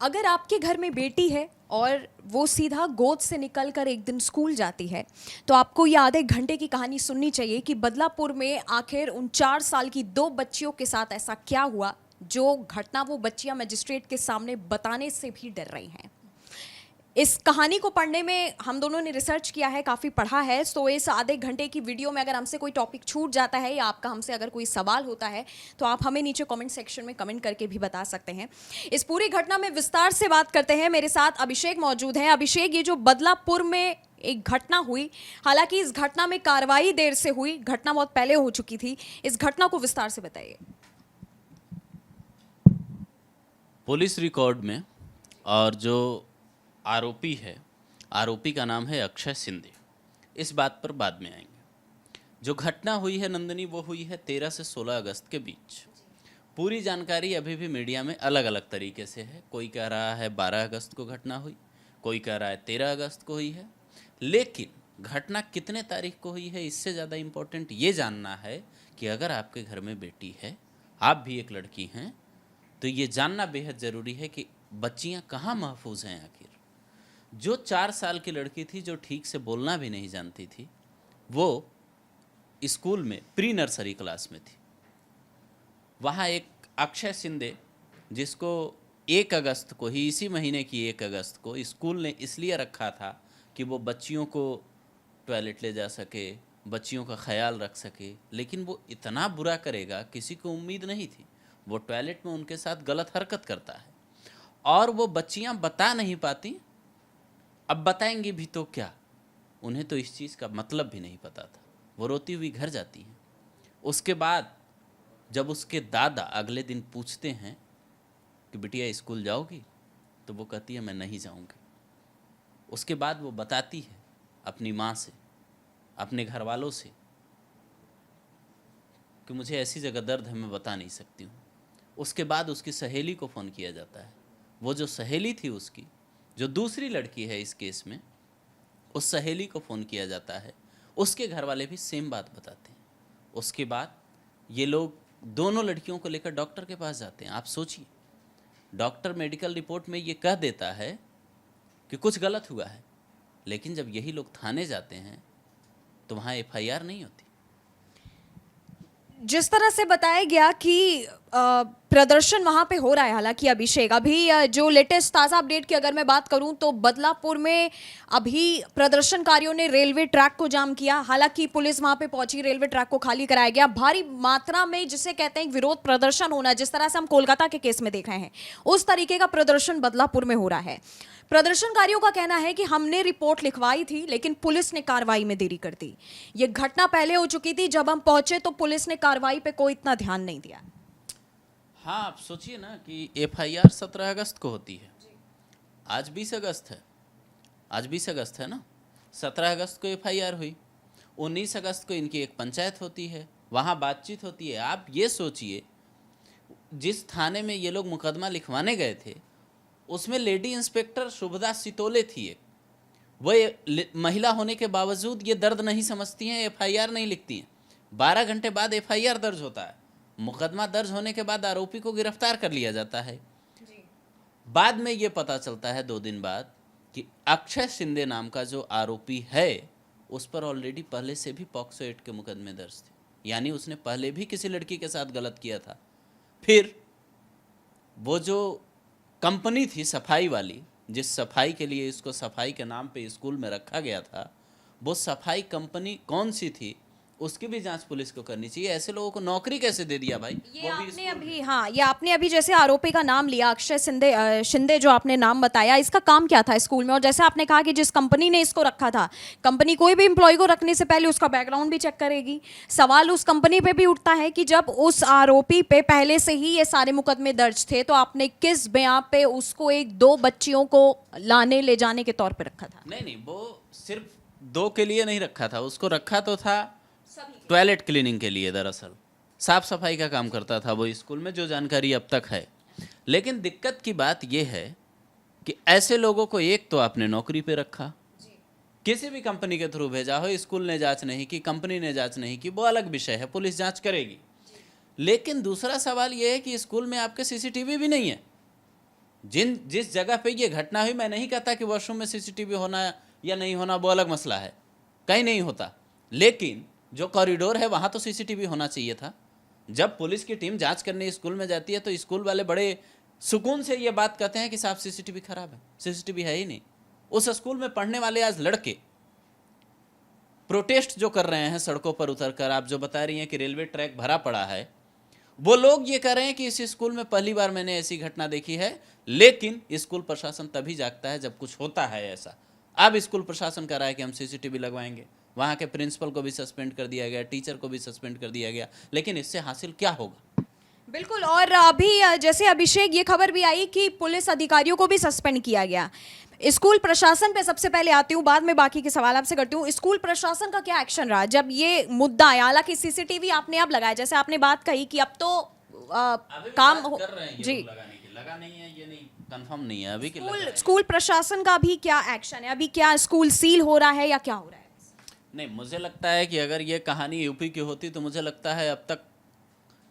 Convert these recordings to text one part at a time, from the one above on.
अगर आपके घर में बेटी है और वो सीधा गोद से निकलकर एक दिन स्कूल जाती है, तो आपको ये आधे घंटे की कहानी सुननी चाहिए कि बदलापुर में आखिर उन 4 साल की 2 बच्चियों के साथ ऐसा क्या हुआ जो घटना वो बच्चियां मजिस्ट्रेट के सामने बताने से भी डर रही हैं। इस कहानी को पढ़ने में हम दोनों ने रिसर्च किया है, काफ़ी पढ़ा है। तो इस आधे घंटे की वीडियो में अगर हमसे कोई टॉपिक छूट जाता है या आपका हमसे अगर कोई सवाल होता है तो आप हमें नीचे कमेंट सेक्शन में कमेंट करके भी बता सकते हैं। इस पूरी घटना में विस्तार से बात करते हैं। मेरे साथ अभिषेक मौजूद हैं। अभिषेक, ये जो बदलापुर में एक घटना हुई, हालांकि इस घटना में कार्रवाई देर से हुई, घटना बहुत पहले हो चुकी थी, इस घटना को विस्तार से बताइए। पुलिस रिकॉर्ड में और जो आरोपी है, आरोपी का नाम है अक्षय शिंदे। इस बात पर बाद में आएंगे। जो घटना हुई है नंदिनी, वो हुई है 13 से 16 अगस्त के बीच। पूरी जानकारी अभी भी मीडिया में अलग अलग तरीके से है। कोई कह रहा है 12 अगस्त को घटना हुई, कोई कह रहा है 13 अगस्त को हुई है। लेकिन घटना कितने तारीख को हुई है, इससे ज़्यादा इम्पोर्टेंट ये जानना है कि अगर आपके घर में बेटी है, आप भी एक लड़की हैं, तो ये जानना बेहद ज़रूरी है कि बच्चियां कहाँ महफूज हैं आखिर। जो 4 साल की लड़की थी, जो ठीक से बोलना भी नहीं जानती थी, वो स्कूल में प्री नर्सरी क्लास में थी। वहाँ एक अक्षय शिंदे, जिसको 1 अगस्त को ही, इसी महीने की 1 अगस्त को स्कूल ने इसलिए रखा था कि वो बच्चियों को टॉयलेट ले जा सके, बच्चियों का ख्याल रख सके। लेकिन वो इतना बुरा करेगा, किसी को उम्मीद नहीं थी। वो टॉयलेट में उनके साथ गलत हरकत करता है और वो बच्चियां बता नहीं पाती। अब बताएंगी भी तो क्या, उन्हें तो इस चीज़ का मतलब भी नहीं पता था। वो रोती हुई घर जाती हैं। उसके बाद जब उसके दादा अगले दिन पूछते हैं कि बिटिया स्कूल जाओगी, तो वो कहती है मैं नहीं जाऊंगी। उसके बाद वो बताती है अपनी माँ से, अपने घर वालों से कि मुझे ऐसी जगह दर्द है, मैं बता नहीं सकती हूँ। उसके बाद उसकी सहेली को फ़ोन किया जाता है। वो जो सहेली थी उसकी, जो दूसरी लड़की है इस केस में, उस सहेली को फ़ोन किया जाता है। उसके घर वाले भी सेम बात बताते हैं। उसके बाद ये लोग दोनों लड़कियों को लेकर डॉक्टर के पास जाते हैं। आप सोचिए, डॉक्टर मेडिकल रिपोर्ट में ये कह देता है कि कुछ गलत हुआ है, लेकिन जब यही लोग थाने जाते हैं तो वहाँ एफआईआर नहीं होती। जिस तरह से बताया गया कि प्रदर्शन वहां पे हो रहा है, हालांकि अभिषेक, अभी जो लेटेस्ट ताज़ा अपडेट की अगर मैं बात करूं तो बदलापुर में अभी प्रदर्शनकारियों ने रेलवे ट्रैक को जाम किया। हालांकि पुलिस वहां पे पहुंची, रेलवे ट्रैक को खाली कराया गया। भारी मात्रा में जिसे कहते हैं विरोध प्रदर्शन होना, जिस तरह से हम कोलकाता के केस में देख रहे हैं, उस तरीके का प्रदर्शन बदलापुर में हो रहा है। प्रदर्शनकारियों का कहना है कि हमने रिपोर्ट लिखवाई थी, लेकिन पुलिस ने कार्रवाई में देरी कर दी। ये घटना पहले हो चुकी थी, जब हम पहुंचे तो पुलिस ने कार्रवाई पे कोई इतना ध्यान नहीं दिया। हाँ, आप सोचिए ना कि एफआईआर 17 अगस्त को होती है। आज 20 अगस्त है, आज 20 अगस्त है ना। 17 अगस्त को एफआईआर हुई, 19 अगस्त को इनकी एक पंचायत होती है, वहाँ बातचीत होती है। आप ये सोचिए, जिस थाने में ये लोग मुकदमा लिखवाने गए थे, उसमें लेडी इंस्पेक्टर शुभदा सितोले थी एक। वह महिला होने के बावजूद ये दर्द नहीं समझती हैं, एफआईआर नहीं लिखती हैं। 12 घंटे बाद एफआईआर दर्ज होता है। मुकदमा दर्ज होने के बाद आरोपी को गिरफ्तार कर लिया जाता है। बाद में ये पता चलता है 2 दिन बाद कि अक्षय शिंदे नाम का जो आरोपी है, उस पर ऑलरेडी पहले से भी पॉक्सो एक्ट के मुकदमे दर्ज थे। यानी उसने पहले भी किसी लड़की के साथ गलत किया था। फिर वो जो कंपनी थी सफाई वाली, जिस सफाई के लिए इसको सफाई के नाम पे स्कूल में रखा गया था, वो सफाई कंपनी कौन सी थी, उसकी भी जांच पुलिस को करनी चाहिए। ऐसे लोगों को नौकरी कैसे दे दिया भाई? ये आपने अभी, हाँ, ये आपने अभी जैसे आरोपी का नाम लिया, अक्षय शिंदे, शिंदे जो आपने नाम बताया, इसका काम क्या था स्कूल में? और जैसे आपने कहा कि जिस कंपनी ने इसको रखा था, कंपनी कोई भी एम्प्लॉय को रखने से पहले उसका बैकग्राउंड भी चेक करेगी। सवाल उस कंपनी पे भी उठता है कि जब उस आरोपी पे पहले से ही ये सारे मुकदमे दर्ज थे, तो आपने किस बयां पे उसको 1-2 बच्चियों को लाने ले जाने के तौर पर रखा था? नहीं नहीं, वो सिर्फ 2 के लिए नहीं रखा था, उसको रखा तो था टॉयलेट क्लीनिंग के लिए। दरअसल साफ सफाई का काम करता था वो स्कूल में, जो जानकारी अब तक है। लेकिन दिक्कत की बात यह है कि ऐसे लोगों को एक तो आपने नौकरी पे रखा, किसी भी कंपनी के थ्रू भेजा हो, स्कूल ने जांच नहीं की, कंपनी ने जांच नहीं की, वो अलग विषय है, पुलिस जांच करेगी। लेकिन दूसरा सवाल यह है कि स्कूल में आपके सीसीटीवी भी नहीं है। जिस जगह पे ये घटना हुई, मैं नहीं कहता कि वॉशरूम में सीसीटीवी होना या नहीं होना वो अलग मसला है, कहीं नहीं होता, लेकिन जो कॉरिडोर है वहां तो सीसीटीवी होना चाहिए था। जब पुलिस की टीम जांच करने स्कूल में जाती है तो स्कूल वाले बड़े सुकून से ये बात कहते हैं कि साहब सीसीटीवी खराब है, सीसीटीवी है ही नहीं। उस स्कूल में पढ़ने वाले आज लड़के प्रोटेस्ट जो कर रहे हैं सड़कों पर उतरकर, आप जो बता रही हैं कि रेलवे ट्रैक भरा पड़ा है, वो लोग ये कह रहे हैं कि इस स्कूल में पहली बार मैंने ऐसी घटना देखी है। लेकिन स्कूल प्रशासन तभी जागता है जब कुछ होता है ऐसा। अब स्कूल प्रशासन कह रहा है कि हम सीसीटीवी लगवाएंगे, वहाँ के प्रिंसिपल को भी सस्पेंड कर दिया गया, टीचर को भी सस्पेंड कर दिया गया, लेकिन इससे हासिल क्या होगा? बिल्कुल। और अभी जैसे अभिषेक ये खबर भी आई कि पुलिस अधिकारियों को भी सस्पेंड किया गया। स्कूल प्रशासन पे सबसे पहले आती हूँ, बाद में बाकी के सवाल आपसे करती हूँ। स्कूल प्रशासन का क्या एक्शन रहा जब ये मुद्दा आया? हालांकि सीसीटीवी आपने अब लगाया, जैसे आपने बात कही कि अब तो काम हो कर रहे हैं जी, लगाने की, लगा नहीं है ये नहीं कंफर्म नहीं है अभी कि स्कूल प्रशासन का भी क्या एक्शन है? अभी क्या स्कूल सील हो रहा है या क्या हो रहा है? नहीं, मुझे लगता है कि अगर ये कहानी यूपी की होती तो मुझे लगता है अब तक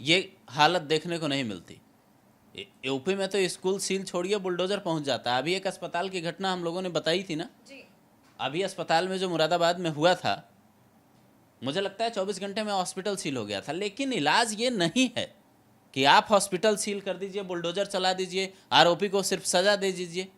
ये हालत देखने को नहीं मिलती। यूपी में तो स्कूल सील छोड़िए बुलडोजर पहुंच जाता है। अभी एक अस्पताल की घटना हम लोगों ने बताई थी ना जी। अभी अस्पताल में जो मुरादाबाद में हुआ था, मुझे लगता है 24 घंटे में हॉस्पिटल सील हो गया था। लेकिन इलाज ये नहीं है कि आप हॉस्पिटल सील कर दीजिए, बुलडोजर चला दीजिए, आरोपी को सिर्फ सजा दे दीजिए।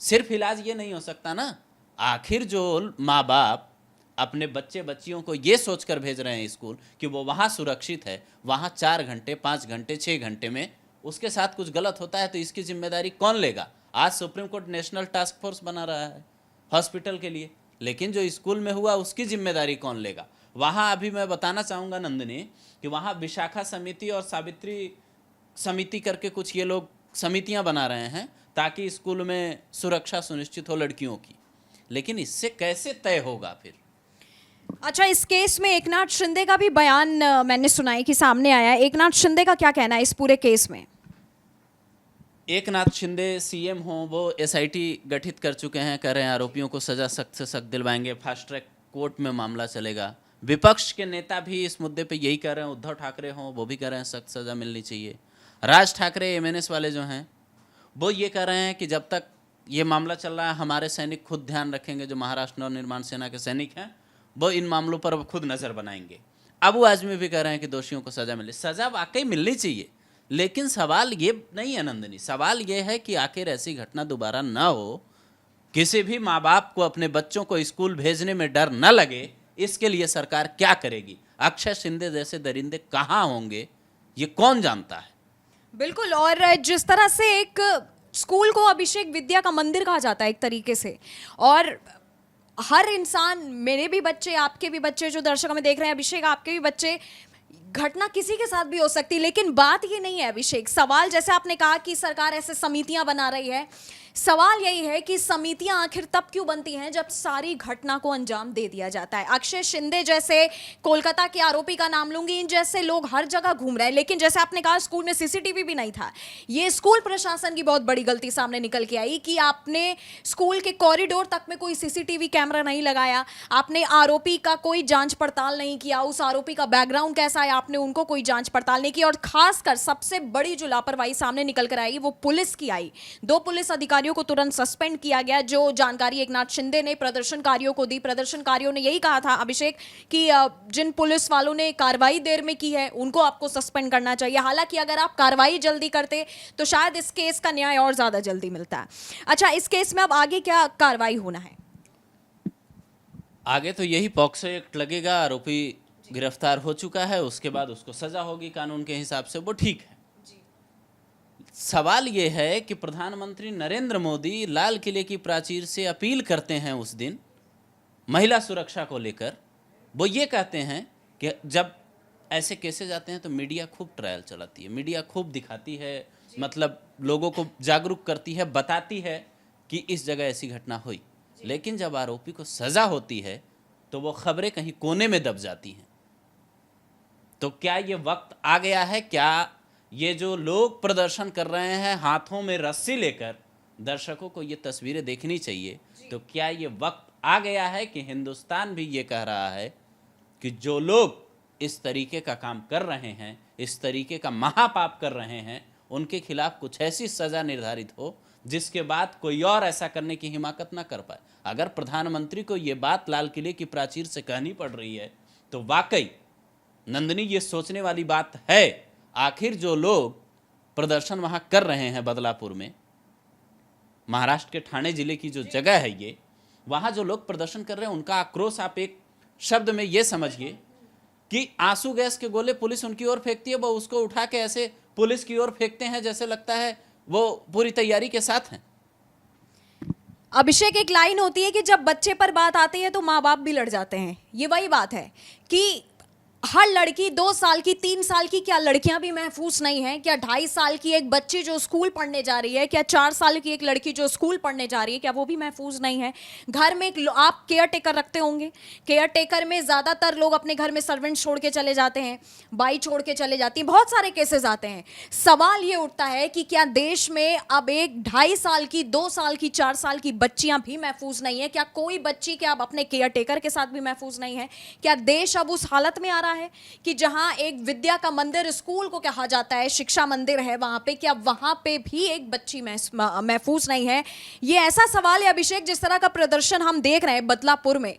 सिर्फ इलाज ये नहीं हो सकता ना। आखिर जो माँ बाप अपने बच्चे बच्चियों को ये सोचकर भेज रहे हैं स्कूल कि वो वहाँ सुरक्षित है, वहाँ 4 घंटे 5 घंटे 6 घंटे में उसके साथ कुछ गलत होता है तो इसकी जिम्मेदारी कौन लेगा? आज supreme court national task force बना रहा है हॉस्पिटल के लिए, लेकिन जो स्कूल में हुआ उसकी जिम्मेदारी कौन लेगा? वहाँ अभी मैं बताना चाहूँगा नंदिनी कि वहाँ विशाखा समिति और सावित्री समिति करके कुछ ये लोग समितियाँ बना रहे हैं ताकि स्कूल में सुरक्षा सुनिश्चित हो लड़कियों की। लेकिन इससे कैसे तय होगा फिर? अच्छा, इस केस में एकनाथ शिंदे का भी बयान मैंने सुना है कि सामने आया है। एकनाथ शिंदे का क्या कहना है इस पूरे केस में? एकनाथ शिंदे सीएम हो, वो एसआईटी गठित कर चुके हैं, कह रहे हैं आरोपियों को सजा सख्त से सख्त दिलवाएंगे, फास्ट ट्रैक कोर्ट में मामला चलेगा। विपक्ष के नेता भी इस मुद्दे पे यही कह रहे हैं, उद्धव ठाकरे हों वो भी कह रहे हैं सख्त सजा मिलनी चाहिए। राज ठाकरे एमएनएस वाले जो हैं वो ये कह रहे हैं कि जब तक ये मामला चल रहा है हमारे सैनिक खुद ध्यान रखेंगे, जो महाराष्ट्र नवनिर्माण सेना के सैनिक हैं वो इन मामलों पर अब खुद नज़र बनाएंगे। अबू आजमी भी कह रहे हैं कि दोषियों को सजा मिले। सजा वाकई मिलनी चाहिए, लेकिन सवाल ये नहीं है नंदिनी, सवाल ये है कि आखिर ऐसी घटना दोबारा ना हो, किसी भी माँ बाप को अपने बच्चों को स्कूल भेजने में डर न लगे, इसके लिए सरकार क्या करेगी? अक्षय शिंदे जैसे दरिंदे कहाँ होंगे ये कौन जानता है। बिल्कुल। और जिस तरह से एक स्कूल को अभिषेक विद्या का मंदिर कहा जाता है एक तरीके से, और हर इंसान, मेरे भी बच्चे, आपके भी बच्चे जो दर्शक में देख रहे हैं, अभिषेक आपके भी बच्चे, घटना किसी के साथ भी हो सकती है। लेकिन बात ये नहीं है अभिषेक, सवाल जैसे आपने कहा कि सरकार ऐसे समितियां बना रही है, सवाल यही है कि समितियां आखिर तब क्यों बनती हैं जब सारी घटना को अंजाम दे दिया जाता है। अक्षय शिंदे जैसे कोलकाता के आरोपी का नाम लूंगी, इन जैसे लोग हर जगह घूम रहे हैं, लेकिन जैसे आपने कहा स्कूल में सीसीटीवी भी नहीं था। ये स्कूल प्रशासन की बहुत बड़ी गलती सामने निकल के आई कि आपने स्कूल के कॉरिडोर तक में कोई सीसीटीवी कैमरा नहीं लगाया, आपने आरोपी का कोई जांच पड़ताल नहीं किया, उस आरोपी का बैकग्राउंड कैसा है आपने उनको कोई जांच पड़ताल नहीं की। और खासकर सबसे बड़ी जो लापरवाही सामने निकल कर आई वो पुलिस की आई। 2 पुलिस अधिकारियों को तुरंत सस्पेंड किया गया। जो जानकारी एकनाथ शिंदे ने प्रदर्शनकारियों को दी, प्रदर्शनकारियों ने यही कहा था अभिषेक कि जिन पुलिस वालों ने कार्रवाई देर में की है उनको आपको सस्पेंड करना चाहिए। हालांकि अगर आप कार्रवाई जल्दी करते तो शायद इस केस का न्याय और ज्यादा जल्दी मिलता है। अच्छा, इस केस में अब आगे क्या कार्रवाई होना है? आगे तो यही पॉक्सो एक्ट लगेगा, आरोपी गिरफ्तार हो चुका है, उसके बाद उसको सजा होगी कानून के हिसाब से, वो ठीक है। सवाल ये है कि प्रधानमंत्री नरेंद्र मोदी लाल किले की प्राचीर से अपील करते हैं उस दिन महिला सुरक्षा को लेकर। वो ये कहते हैं कि जब ऐसे केसेस आते हैं तो मीडिया खूब ट्रायल चलाती है, मीडिया खूब दिखाती है, मतलब लोगों को जागरूक करती है, बताती है कि इस जगह ऐसी घटना हुई। लेकिन जब आरोपी को सजा होती है तो वो खबरें कहीं कोने में दब जाती हैं। तो क्या ये वक्त आ गया है, क्या ये जो लोग प्रदर्शन कर रहे हैं हाथों में रस्सी लेकर, दर्शकों को ये तस्वीरें देखनी चाहिए, तो क्या ये वक्त आ गया है कि हिंदुस्तान भी ये कह रहा है कि जो लोग इस तरीके का काम कर रहे हैं, इस तरीके का महापाप कर रहे हैं, उनके खिलाफ कुछ ऐसी सज़ा निर्धारित हो जिसके बाद कोई और ऐसा करने की हिमाकत ना कर पाए। अगर प्रधानमंत्री को यह बात लाल किले की प्राचीर से कहनी पड़ रही है तो वाकई नंदिनी ये सोचने वाली बात है। आखिर जो लोग प्रदर्शन वहां कर रहे हैं बदलापुर में, महाराष्ट्र के ठाणे जिले की जो जगह है ये, वहां जो लोग प्रदर्शन कर रहे हैं उनका आक्रोश आप एक शब्द में ये समझिए कि आंसू गैस के गोले पुलिस उनकी ओर फेंकती है, वो उसको उठा के ऐसे पुलिस की ओर फेंकते हैं जैसे लगता है वो पूरी तैयारी के साथ हैं। अभिषेक, एक लाइन होती है कि जब बच्चे पर बात आती है तो माँ बाप भी लड़ जाते हैं। ये वही बात है कि हर लड़की 2 साल की, 3 साल की, क्या लड़कियां भी महफूज नहीं हैं? क्या 2.5 साल की एक बच्ची जो स्कूल पढ़ने जा रही है, क्या 4 साल की एक लड़की जो स्कूल पढ़ने जा रही है, क्या वो भी महफूज नहीं है? घर में आप केयर टेकर रखते होंगे, केयर टेकर में ज़्यादातर लोग अपने घर में सर्वेंट छोड़ के चले जाते हैं, बाई छोड़ के चले जाती हैं, बहुत सारे केसेस आते हैं। सवाल ये उठता है कि क्या देश में अब एक 2.5 साल की, 2 साल की, 4 साल की बच्चियां भी महफूज नहीं है? क्या कोई बच्ची क्या अब अपने केयर टेकर के साथ भी महफूज नहीं है? क्या देश अब उस हालत में आ रहा है कि जहां एक विद्या का मंदिर स्कूल को कहा जाता है, शिक्षा मंदिर है वहां पे, क्या वहां पे भी एक बच्ची महफूज नहीं है? ये ऐसा सवाल है अभिषेक, जिस तरह का प्रदर्शन हम देख रहे हैं बदलापुर में,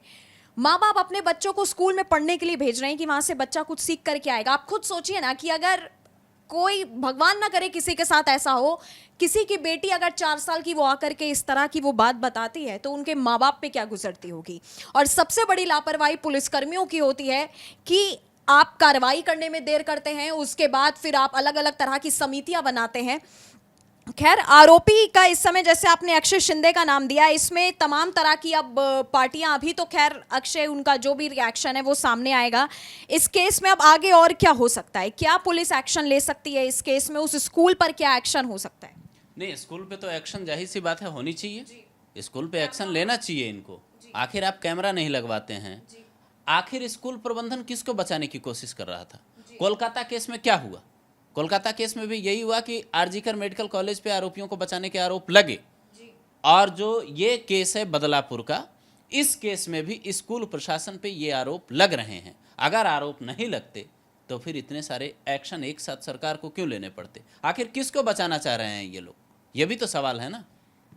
माँ बाप अपने बच्चों को स्कूल में पढ़ने के लिए भेज रहे हैं कि वहां से बच्चा कुछ सीख करके आएगा। आप खुद सोचिए ना कि अगर कोई, भगवान ना करे किसी के साथ ऐसा हो, किसी की बेटी अगर 4 साल की वो आकर के इस तरह की वो बात बताती है तो उनके माँ बाप पे क्या गुजरती होगी। और सबसे बड़ी लापरवाही पुलिसकर्मियों की होती है कि आप कार्रवाई करने में देर करते हैं, उसके बाद फिर आप अलग अलग तरह की समितियां बनाते हैं। खैर, आरोपी का इस समय, जैसे आपने अक्षय शिंदे का नाम दिया, इसमें तमाम तरह की अब पार्टियां, अभी तो खैर अक्षय, उनका जो भी रिएक्शन है वो सामने आएगा। इस केस में अब आगे और क्या हो सकता है? क्या पुलिस एक्शन ले सकती है इस केस में? उस स्कूल पर क्या एक्शन हो सकता है? नहीं, स्कूल पे तो एक्शन जाहिर सी बात है होनी चाहिए। स्कूल पे एक्शन लेना चाहिए इनको। आखिर आप कैमरा नहीं लगवाते हैं। आखिर स्कूल प्रबंधन किसको बचाने की कोशिश कर रहा था? कोलकाता केस में क्या हुआ? कोलकाता केस में भी यही हुआ कि आरजीकर मेडिकल कॉलेज पे आरोपियों को बचाने के आरोप लगे। और जो ये केस है बदलापुर का, इस केस में भी स्कूल प्रशासन पे ये आरोप लग रहे हैं। अगर आरोप नहीं लगते तो फिर इतने सारे एक्शन एक साथ सरकार को क्यों लेने पड़ते? आखिर किसको बचाना चाह रहे हैं ये लोग? ये भी तो सवाल है ना।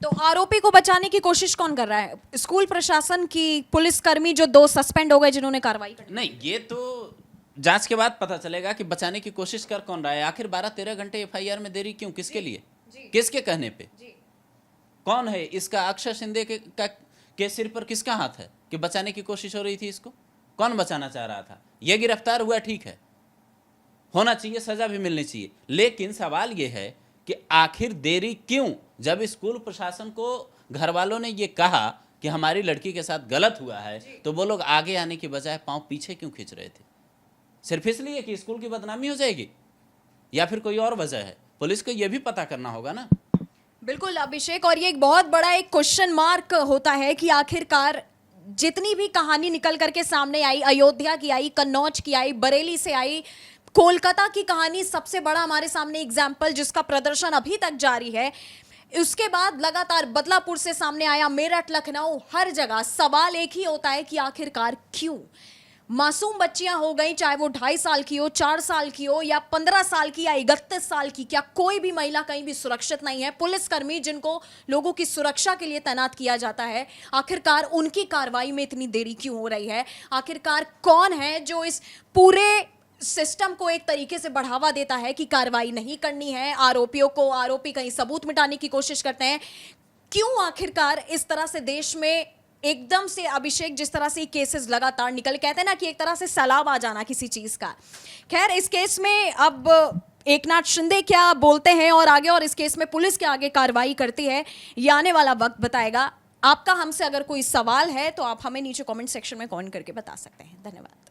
तो आरोपी को बचाने की कोशिश कौन कर रहा है? स्कूल प्रशासन की पुलिसकर्मी जो 2 सस्पेंड हो गए जिन्होंने कार्रवाई की? नहीं, ये तो जांच के बाद पता चलेगा कि बचाने की कोशिश कर कौन रहा है। आखिर 12-13 घंटे एफआईआर में देरी क्यों? किसके लिए? किसके कहने पे? कौन है इसका? अक्षय शिंदे के सिर पर किसका हाथ है कि बचाने की कोशिश हो रही थी? इसको कौन बचाना चाह रहा था? ये गिरफ्तार हुआ, ठीक है, होना चाहिए, सजा भी मिलनी चाहिए, लेकिन सवाल ये है कि आखिर देरी क्यों? जब स्कूल प्रशासन को घर वालों ने ये कहा कि हमारी लड़की के साथ गलत हुआ है तो वो लोग आगे आने की बजाय पांव पीछे क्यों खींच रहे थे? सिर्फ इसलिए कि स्कूल की बदनामी हो जाएगी, या फिर कोई और वजह है? पुलिस को यह भी पता करना होगा ना। बिल्कुल अभिषेक, और ये एक बहुत बड़ा एक क्वेश्चन मार्क होता है कि आखिरकार जितनी भी कहानी निकल करके सामने आई, अयोध्या की आई, कन्नौज की आई, बरेली से आई, कोलकाता की कहानी सबसे बड़ा हमारे सामने एग्जाम्पल जिसका प्रदर्शन अभी तक जारी है, उसके बाद लगातार बदलापुर से सामने आया, मेरठ, लखनऊ, हर जगह सवाल एक ही होता है कि आखिरकार क्यों? मासूम बच्चियां हो गई, चाहे वो 2.5 साल की हो, 4 साल की हो, या 15 साल की, या 31 साल की, क्या कोई भी महिला कहीं भी सुरक्षित नहीं है? पुलिसकर्मी जिनको लोगों की सुरक्षा के लिए तैनात किया जाता है, आखिरकार उनकी कार्रवाई में इतनी देरी क्यों हो रही है? आखिरकार कौन है जो इस पूरे सिस्टम को एक तरीके से बढ़ावा देता है कि कार्रवाई नहीं करनी है? आरोपियों को, आरोपी कहीं सबूत मिटाने की कोशिश करते हैं। क्यों आखिरकार इस तरह से देश में एकदम से अभिषेक, जिस तरह से केसेस लगातार निकल, कहते हैं ना कि एक तरह से सैलाब आ जाना किसी चीज का। खैर, इस केस में अब एकनाथ शिंदे क्या बोलते हैं और आगे, और इस केस में पुलिस के आगे कार्रवाई करती है, ये आने वाला वक्त बताएगा। आपका हमसे अगर कोई सवाल है तो आप हमें नीचे कमेंट सेक्शन में कमेंट करके बता सकते हैं। धन्यवाद।